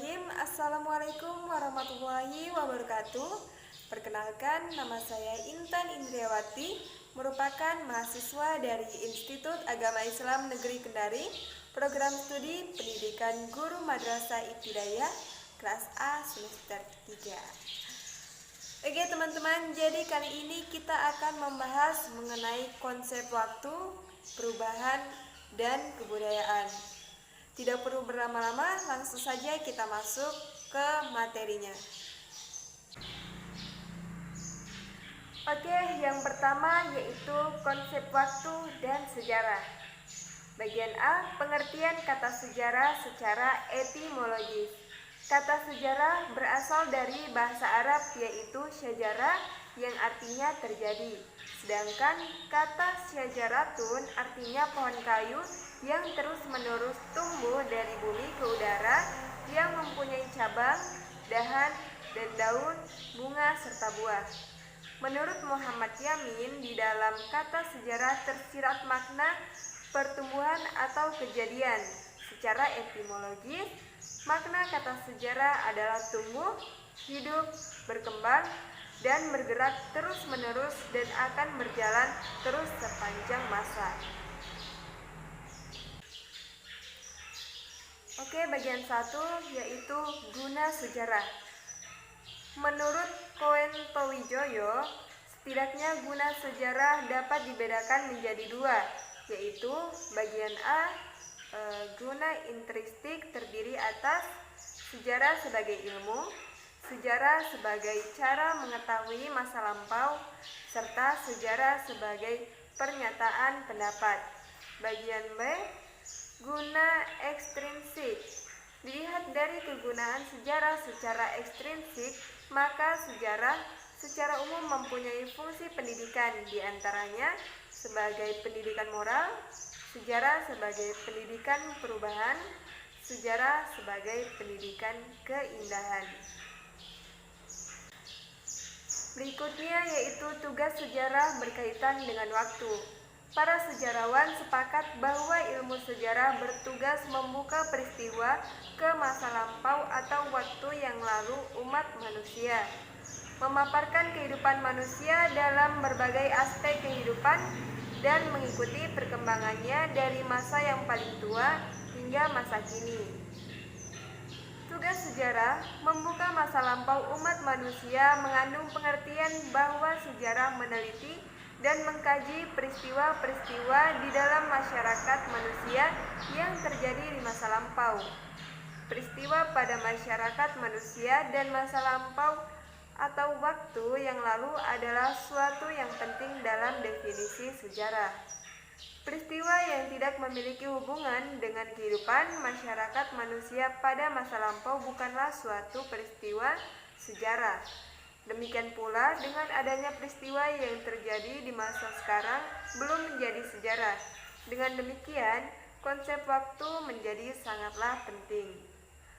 Bismillahirrahmanirrahim. Assalamualaikum warahmatullahi wabarakatuh. Perkenalkan, nama saya Intan Indriawati, merupakan mahasiswa dari Institut Agama Islam Negeri Kendari, Program Studi Pendidikan Guru Madrasah Ibtidaiyah, kelas A semester 3. Oke teman-teman, jadi kali ini kita akan membahas mengenai konsep waktu, perubahan, dan kebudayaan. Tidak perlu berlama-lama, langsung saja kita masuk ke materinya. Oke, yang pertama yaitu konsep waktu dan sejarah. Bagian A, pengertian kata sejarah secara etimologis. Kata sejarah berasal dari bahasa Arab yaitu syajarah yang artinya terjadi. Sedangkan kata syajaratun artinya pohon kayu yang terus-menerus tumbuh dari bumi ke udara yang mempunyai cabang, dahan, dan daun, bunga, serta buah. Menurut Muhammad Yamin, di dalam kata sejarah tersirat makna pertumbuhan atau kejadian. Secara etimologis, makna kata sejarah adalah tumbuh, hidup, berkembang, dan bergerak terus-menerus dan akan berjalan terus sepanjang masa. Oke, bagian 1 yaitu guna sejarah. Menurut Koen Towijoyo, setidaknya guna sejarah dapat dibedakan menjadi 2, yaitu bagian A, guna intristik terdiri atas sejarah sebagai ilmu, sejarah sebagai cara mengetahui masa lampau, serta sejarah sebagai pernyataan pendapat. Bagian B, guna ekstrinsik. Dilihat dari kegunaan sejarah secara ekstrinsik, maka sejarah secara umum mempunyai fungsi pendidikan, diantaranya sebagai pendidikan moral, sejarah sebagai pendidikan perubahan, sejarah sebagai pendidikan keindahan. Berikutnya yaitu tugas sejarah berkaitan dengan waktu. Para sejarawan sepakat bahwa ilmu sejarah bertugas membuka peristiwa ke masa lampau atau waktu yang lalu umat manusia, memaparkan kehidupan manusia dalam berbagai aspek kehidupan dan mengikuti perkembangannya dari masa yang paling tua hingga masa kini. Tugas sejarah membuka masa lampau umat manusia mengandung pengertian bahwa sejarah meneliti dan mengkaji peristiwa-peristiwa di dalam masyarakat manusia yang terjadi di masa lampau. Peristiwa pada masyarakat manusia dan masa lampau atau waktu yang lalu adalah suatu yang penting dalam definisi sejarah. Peristiwa yang tidak memiliki hubungan dengan kehidupan masyarakat manusia pada masa lampau bukanlah suatu peristiwa sejarah. Demikian pula dengan adanya peristiwa yang terjadi di masa sekarang belum menjadi sejarah. Dengan demikian, konsep waktu menjadi sangatlah penting.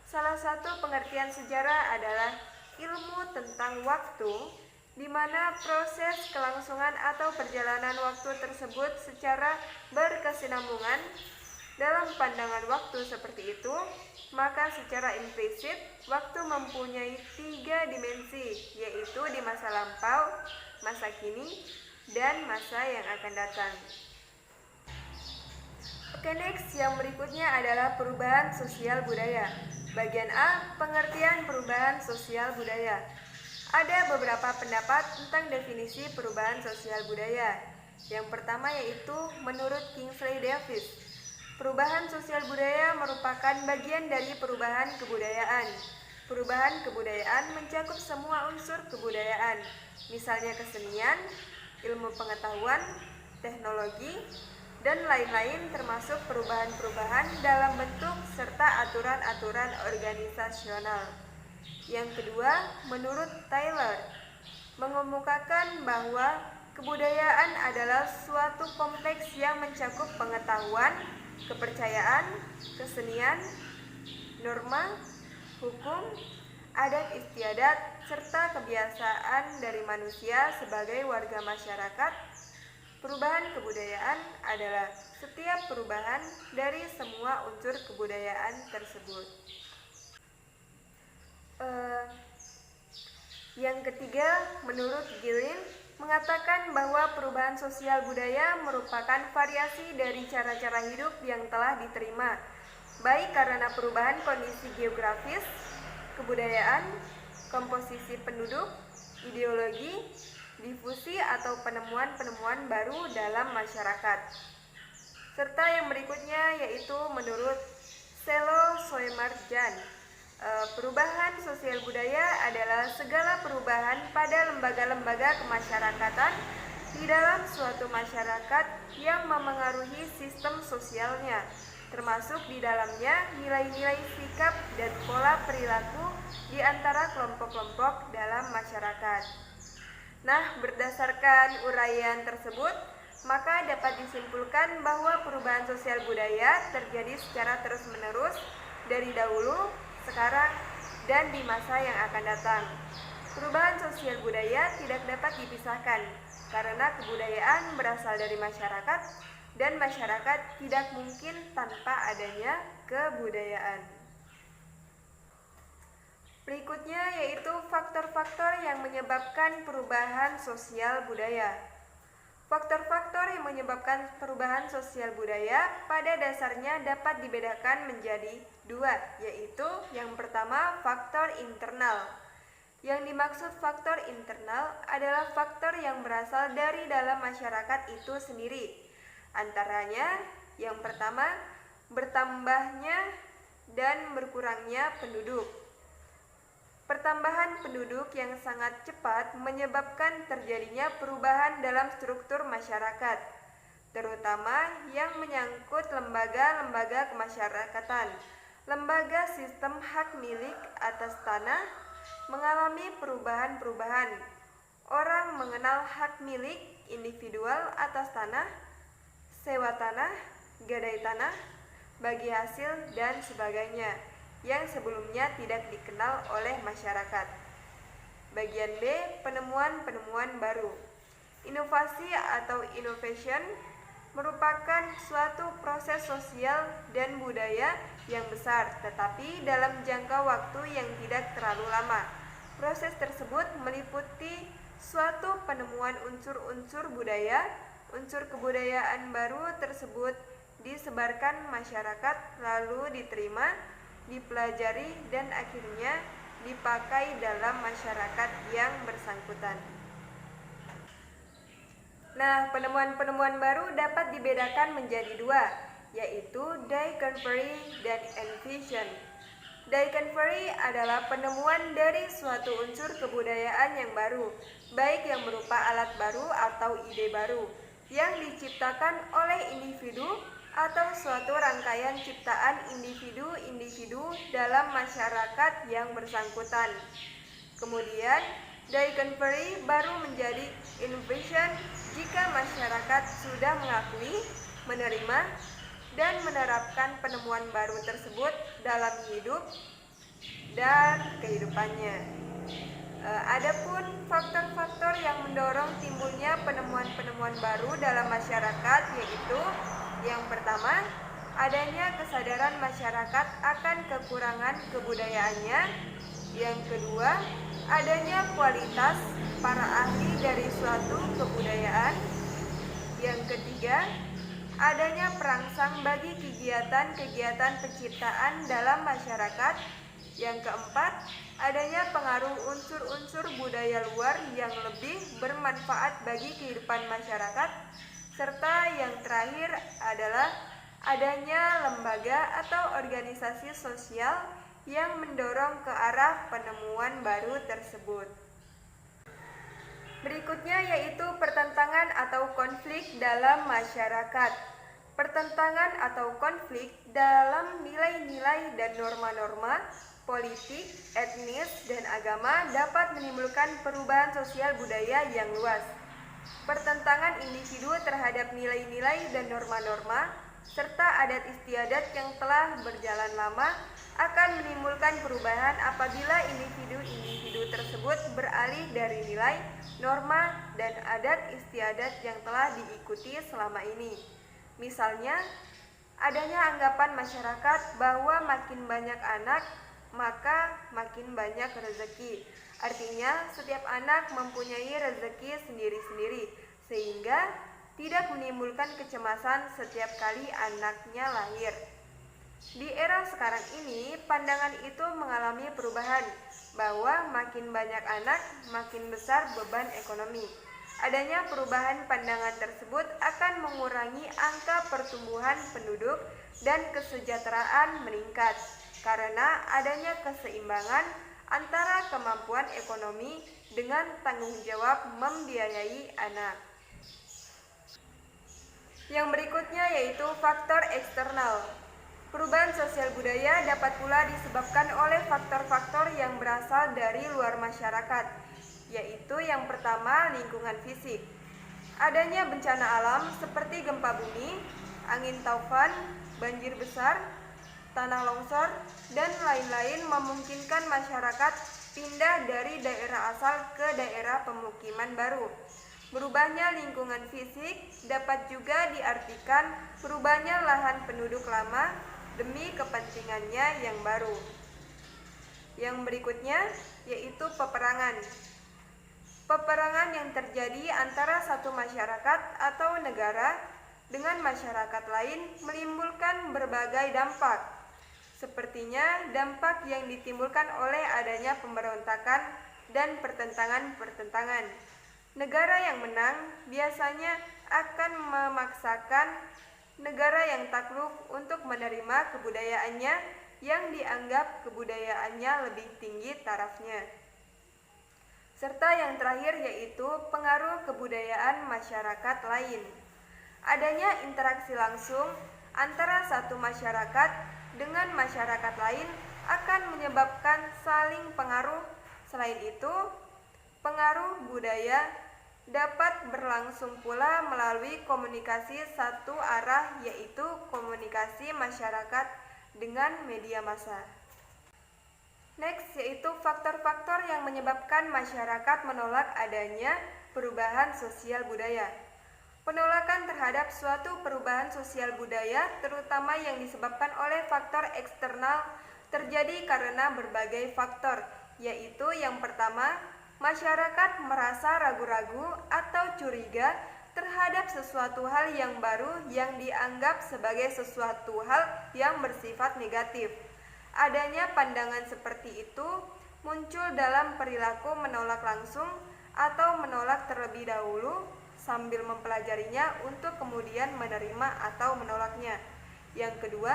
Salah satu pengertian sejarah adalah ilmu tentang waktu, di mana proses kelangsungan atau perjalanan waktu tersebut secara berkesinambungan. Dalam pandangan waktu seperti itu, maka secara implisit waktu mempunyai 3 dimensi, yaitu di masa lampau, masa kini, dan masa yang akan datang. Oke, next, yang berikutnya adalah perubahan sosial budaya. Bagian A, pengertian perubahan sosial budaya. Ada beberapa pendapat tentang definisi perubahan sosial budaya. Yang pertama yaitu menurut Kingsley Davis, perubahan sosial budaya merupakan bagian dari perubahan kebudayaan. Perubahan kebudayaan mencakup semua unsur kebudayaan, misalnya kesenian, ilmu pengetahuan, teknologi, dan lain-lain, termasuk perubahan-perubahan dalam bentuk serta aturan-aturan organisasional. Yang kedua, menurut Taylor, mengemukakan bahwa kebudayaan adalah suatu kompleks yang mencakup pengetahuan, kepercayaan, kesenian, norma, hukum, adat istiadat, serta kebiasaan dari manusia sebagai warga masyarakat. Perubahan kebudayaan adalah setiap perubahan dari semua unsur kebudayaan tersebut. Yang ketiga, menurut Gillen, mengatakan bahwa perubahan sosial budaya merupakan variasi dari cara-cara hidup yang telah diterima, baik karena perubahan kondisi geografis, kebudayaan, komposisi penduduk, ideologi, difusi atau penemuan-penemuan baru dalam masyarakat. Serta yang berikutnya yaitu menurut Selo Soemarjan, perubahan sosial budaya adalah segala perubahan pada lembaga-lembaga kemasyarakatan di dalam suatu masyarakat yang memengaruhi sistem sosialnya, termasuk di dalamnya nilai-nilai sikap dan pola perilaku di antara kelompok-kelompok dalam masyarakat. Nah, berdasarkan uraian tersebut, maka dapat disimpulkan bahwa perubahan sosial budaya terjadi secara terus-menerus dari dahulu, sekarang, dan di masa yang akan datang. Perubahan sosial budaya tidak dapat dipisahkan karena kebudayaan berasal dari masyarakat dan masyarakat tidak mungkin tanpa adanya kebudayaan. Berikutnya yaitu faktor-faktor yang menyebabkan perubahan sosial budaya. Faktor-faktor yang menyebabkan perubahan sosial budaya pada dasarnya dapat dibedakan menjadi dua, yaitu yang pertama faktor internal. Yang dimaksud faktor internal adalah faktor yang berasal dari dalam masyarakat itu sendiri. Antaranya yang pertama, bertambahnya dan berkurangnya penduduk. Pertambahan penduduk yang sangat cepat menyebabkan terjadinya perubahan dalam struktur masyarakat, terutama yang menyangkut lembaga-lembaga kemasyarakatan. Lembaga sistem hak milik atas tanah mengalami perubahan-perubahan. Orang mengenal hak milik individual atas tanah, sewa tanah, gadai tanah, bagi hasil, dan sebagainya yang sebelumnya tidak dikenal oleh masyarakat. Bagian B, penemuan-penemuan baru. Inovasi atau innovation merupakan suatu proses sosial dan budaya yang besar, tetapi dalam jangka waktu yang tidak terlalu lama. Proses tersebut meliputi suatu penemuan unsur-unsur budaya. Unsur kebudayaan baru tersebut disebarkan masyarakat, lalu diterima, dipelajari, dan akhirnya dipakai dalam masyarakat yang bersangkutan. Nah, penemuan-penemuan baru dapat dibedakan menjadi dua, yaitu discovery dan invention. Discovery adalah penemuan dari suatu unsur kebudayaan yang baru, baik yang berupa alat baru atau ide baru, yang diciptakan oleh individu atau suatu rangkaian ciptaan individu-individu dalam masyarakat yang bersangkutan. Kemudian, discovery baru menjadi innovation jika masyarakat sudah mengakui, menerima, dan menerapkan penemuan baru tersebut dalam hidup dan kehidupannya. Adapun faktor-faktor yang mendorong timbulnya penemuan-penemuan baru dalam masyarakat yaitu yang pertama, adanya kesadaran masyarakat akan kekurangan kebudayaannya. Yang kedua, adanya kualitas para ahli dari suatu kebudayaan. Yang ketiga, adanya perangsang bagi kegiatan-kegiatan penciptaan dalam masyarakat. Yang keempat, adanya pengaruh unsur-unsur budaya luar yang lebih bermanfaat bagi kehidupan masyarakat. Serta yang terakhir adalah adanya lembaga atau organisasi sosial yang mendorong ke arah penemuan baru tersebut. Berikutnya yaitu pertentangan atau konflik dalam masyarakat. Pertentangan atau konflik dalam nilai-nilai dan norma-norma politik, etnis, dan agama dapat menimbulkan perubahan sosial budaya yang luas. Pertentangan individu terhadap nilai-nilai dan norma-norma serta adat istiadat yang telah berjalan lama akan menimbulkan perubahan apabila individu-individu tersebut beralih dari nilai, norma, dan adat istiadat yang telah diikuti selama ini. Misalnya, adanya anggapan masyarakat bahwa makin banyak anak, maka makin banyak rezeki. Artinya, setiap anak mempunyai rezeki sendiri-sendiri, sehingga tidak menimbulkan kecemasan setiap kali anaknya lahir. Di era sekarang ini, pandangan itu mengalami perubahan, bahwa makin banyak anak, makin besar beban ekonomi. Adanya perubahan pandangan tersebut akan mengurangi angka pertumbuhan penduduk dan kesejahteraan meningkat, karena adanya keseimbangan antara kemampuan ekonomi dengan tanggung jawab membiayai anak. Yang berikutnya yaitu faktor eksternal. Perubahan sosial budaya dapat pula disebabkan oleh faktor-faktor yang berasal dari luar masyarakat, yaitu yang pertama lingkungan fisik. Adanya bencana alam seperti gempa bumi, angin taufan, banjir besar, tanah longsor, dan lain-lain memungkinkan masyarakat pindah dari daerah asal ke daerah pemukiman baru. Berubahnya lingkungan fisik dapat juga diartikan berubahnya lahan penduduk lama demi kepentingannya yang baru. Yang berikutnya yaitu peperangan. Peperangan yang terjadi antara satu masyarakat atau negara dengan masyarakat lain menimbulkan berbagai dampak. Sepertinya dampak yang ditimbulkan oleh adanya pemberontakan dan pertentangan-pertentangan. Negara yang menang biasanya akan memaksakan negara yang takluk untuk menerima kebudayaannya yang dianggap kebudayaannya lebih tinggi tarafnya. Serta yang terakhir yaitu pengaruh kebudayaan masyarakat lain. Adanya interaksi langsung antara satu masyarakat dengan masyarakat lain akan menyebabkan saling pengaruh. Selain itu, pengaruh budaya dapat berlangsung pula melalui komunikasi satu arah, yaitu komunikasi masyarakat dengan media massa. Next, yaitu faktor-faktor yang menyebabkan masyarakat menolak adanya perubahan sosial budaya. Penolakan terhadap suatu perubahan sosial budaya, terutama yang disebabkan oleh faktor eksternal, terjadi karena berbagai faktor, yaitu yang pertama, masyarakat merasa ragu-ragu atau curiga terhadap sesuatu hal yang baru yang dianggap sebagai sesuatu hal yang bersifat negatif. Adanya pandangan seperti itu muncul dalam perilaku menolak langsung atau menolak terlebih dahulu sambil mempelajarinya untuk kemudian menerima atau menolaknya. Yang kedua,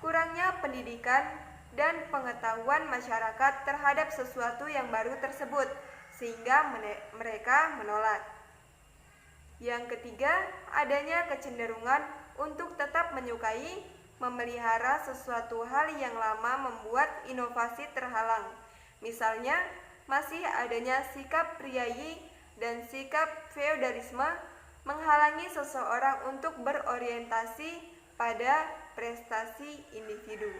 kurangnya pendidikan dan pengetahuan masyarakat terhadap sesuatu yang baru tersebut, sehingga mereka menolak. Yang ketiga, adanya kecenderungan untuk tetap menyukai, memelihara sesuatu hal yang lama membuat inovasi terhalang. Misalnya, masih adanya sikap priayi dan sikap feodalisme menghalangi seseorang untuk berorientasi pada prestasi individu.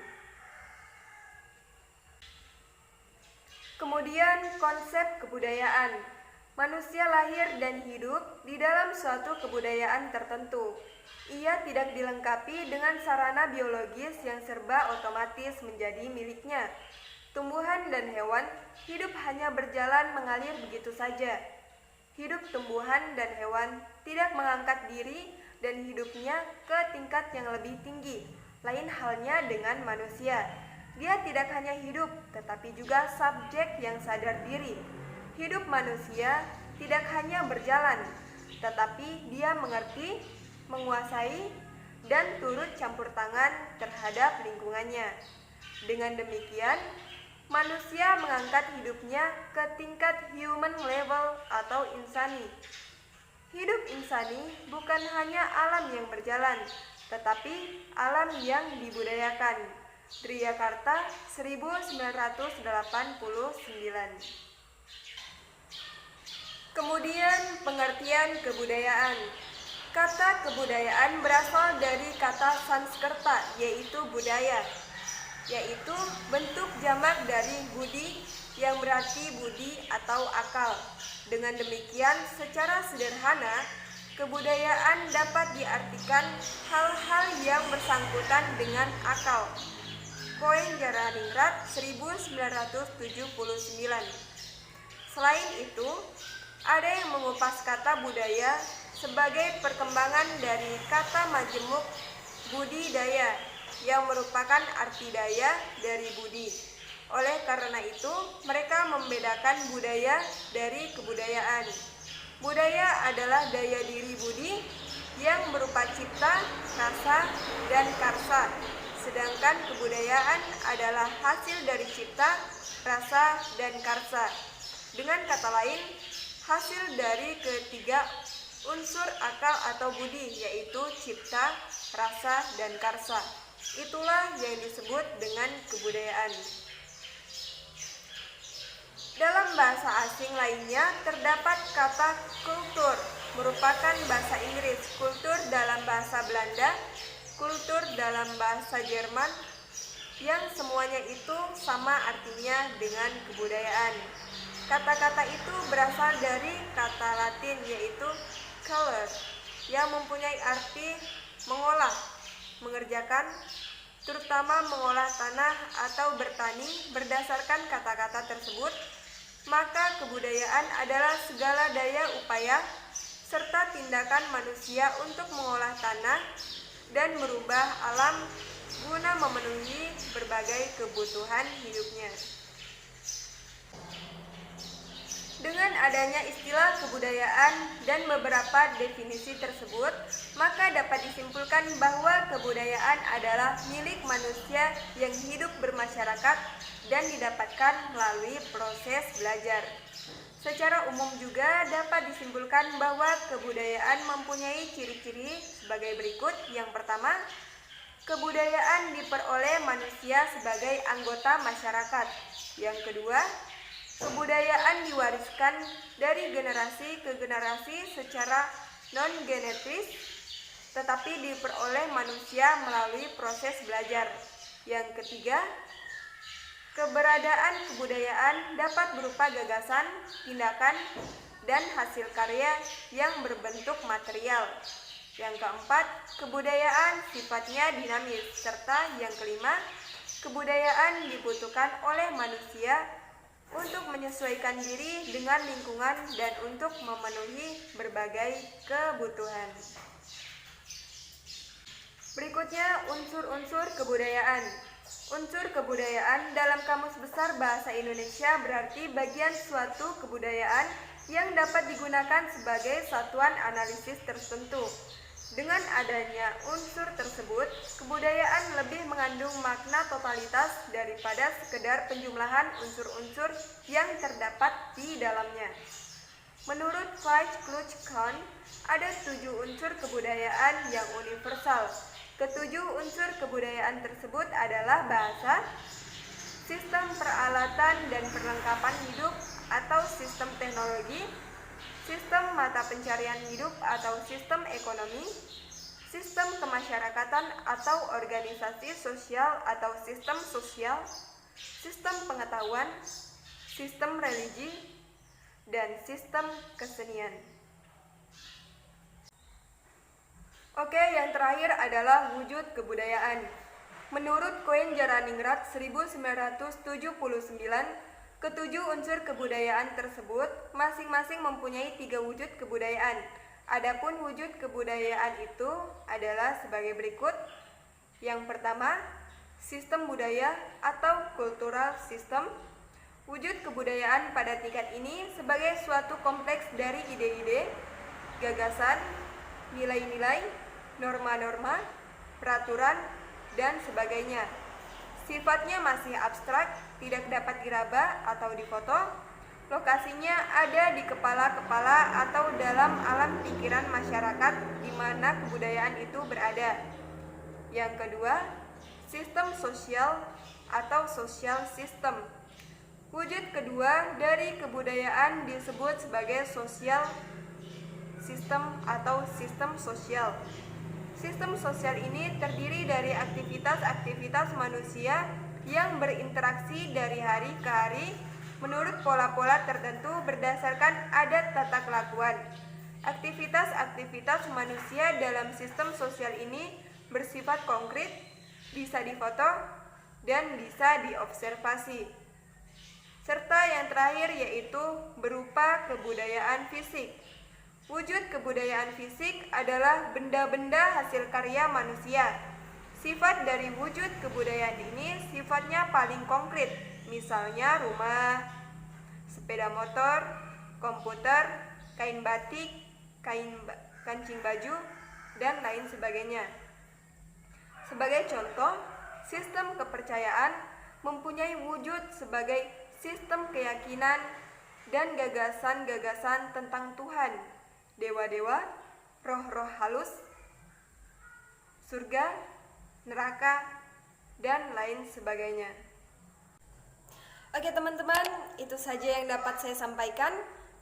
Kemudian konsep kebudayaan. Manusia lahir dan hidup di dalam suatu kebudayaan tertentu. Ia tidak dilengkapi dengan sarana biologis yang serba otomatis menjadi miliknya. Tumbuhan dan hewan hidup hanya berjalan mengalir begitu saja. Hidup tumbuhan dan hewan tidak mengangkat diri dan hidupnya ke tingkat yang lebih tinggi. Lain halnya dengan manusia. Dia tidak hanya hidup, tetapi juga subjek yang sadar diri. Hidup manusia tidak hanya berjalan, tetapi dia mengerti, menguasai, dan turut campur tangan terhadap lingkungannya. Dengan demikian, manusia mengangkat hidupnya ke tingkat human level atau insani. Hidup insani bukan hanya alam yang berjalan, tetapi alam yang dibudayakan. Driyakarta 1989. Kemudian pengertian kebudayaan. Kata kebudayaan berasal dari kata Sanskerta, yaitu budaya, yaitu bentuk jamak dari budi yang berarti budi atau akal. Dengan demikian, secara sederhana, kebudayaan dapat diartikan hal-hal yang bersangkutan dengan akal. Koen-Jaraningrat 1979. Selain itu, ada yang mengupas kata budaya sebagai perkembangan dari kata majemuk budidaya yang merupakan arti daya dari budi. Oleh karena itu, mereka membedakan budaya dari kebudayaan. Budaya adalah daya diri budi yang berupa cipta, rasa, dan karsa. Sedangkan kebudayaan adalah hasil dari cipta, rasa, dan karsa. Dengan kata lain, hasil dari ketiga unsur akal atau budi, yaitu cipta, rasa, dan karsa. Itulah yang disebut dengan kebudayaan. Dalam bahasa asing lainnya terdapat kata kultur, merupakan bahasa Inggris, kultur dalam bahasa Belanda, kultur dalam bahasa Jerman, yang semuanya itu sama artinya dengan kebudayaan. Kata-kata itu berasal dari kata Latin yaitu color, yang mempunyai arti mengolah, mengerjakan, terutama mengolah tanah atau bertani. Berdasarkan kata-kata tersebut, maka kebudayaan adalah segala daya upaya serta tindakan manusia untuk mengolah tanah dan merubah alam guna memenuhi berbagai kebutuhan hidupnya. Dengan adanya istilah kebudayaan dan beberapa definisi tersebut, maka dapat disimpulkan bahwa kebudayaan adalah milik manusia yang hidup bermasyarakat dan didapatkan melalui proses belajar. Secara umum juga dapat disimpulkan bahwa kebudayaan mempunyai ciri-ciri sebagai berikut. Yang pertama, kebudayaan diperoleh manusia sebagai anggota masyarakat. Yang kedua, kebudayaan diwariskan dari generasi ke generasi secara non-genetis, tetapi diperoleh manusia melalui proses belajar. Yang ketiga, keberadaan kebudayaan dapat berupa gagasan, tindakan, dan hasil karya yang berbentuk material. Yang keempat, kebudayaan sifatnya dinamis. Serta yang kelima, kebudayaan dibutuhkan oleh manusia untuk menyesuaikan diri dengan lingkungan dan untuk memenuhi berbagai kebutuhan. Berikutnya, unsur-unsur kebudayaan. Unsur kebudayaan dalam Kamus Besar Bahasa Indonesia berarti bagian suatu kebudayaan yang dapat digunakan sebagai satuan analisis tertentu. Dengan adanya unsur tersebut, kebudayaan lebih mengandung makna totalitas daripada sekedar penjumlahan unsur-unsur yang terdapat di dalamnya. Menurut Fleisch-Kluge-Kahn, ada 7 unsur kebudayaan yang universal. Ketujuh unsur kebudayaan tersebut adalah bahasa, sistem peralatan dan perlengkapan hidup atau sistem teknologi, sistem mata pencarian hidup atau sistem ekonomi, sistem kemasyarakatan atau organisasi sosial atau sistem sosial, sistem pengetahuan, sistem religi, dan sistem kesenian. Oke, yang terakhir adalah wujud kebudayaan. Menurut Koen-Jaraningrat 1979, ketujuh unsur kebudayaan tersebut masing-masing mempunyai 3 wujud kebudayaan. Adapun wujud kebudayaan itu adalah sebagai berikut. Yang pertama, sistem budaya atau cultural system. Wujud kebudayaan pada tingkat ini sebagai suatu kompleks dari ide-ide, gagasan, nilai-nilai, norma-norma, peraturan, dan sebagainya. Sifatnya masih abstrak, tidak dapat diraba atau difoto. Lokasinya ada di kepala-kepala atau dalam alam pikiran masyarakat di mana kebudayaan itu berada. Yang kedua, sistem sosial atau social system. Wujud kedua dari kebudayaan disebut sebagai social system atau sistem sosial. Sistem sosial ini terdiri dari aktivitas-aktivitas manusia yang berinteraksi dari hari ke hari menurut pola-pola tertentu berdasarkan adat tata kelakuan. Aktivitas-aktivitas manusia dalam sistem sosial ini bersifat konkret, bisa difoto, dan bisa diobservasi. Serta yang terakhir yaitu berupa kebudayaan fisik. Wujud kebudayaan fisik adalah benda-benda hasil karya manusia. Sifat dari wujud kebudayaan ini sifatnya paling konkret, misalnya rumah, sepeda motor, komputer, kain batik, kancing baju, dan lain sebagainya. Sebagai contoh, sistem kepercayaan mempunyai wujud sebagai sistem keyakinan dan gagasan-gagasan tentang Tuhan, dewa-dewa, roh-roh halus, surga, neraka, dan lain sebagainya. Oke teman-teman, itu saja yang dapat saya sampaikan.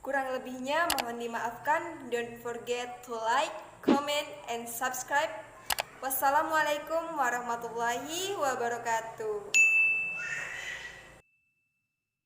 Kurang lebihnya mohon dimaafkan. Don't forget to like, comment, and subscribe. Wassalamualaikum warahmatullahi wabarakatuh.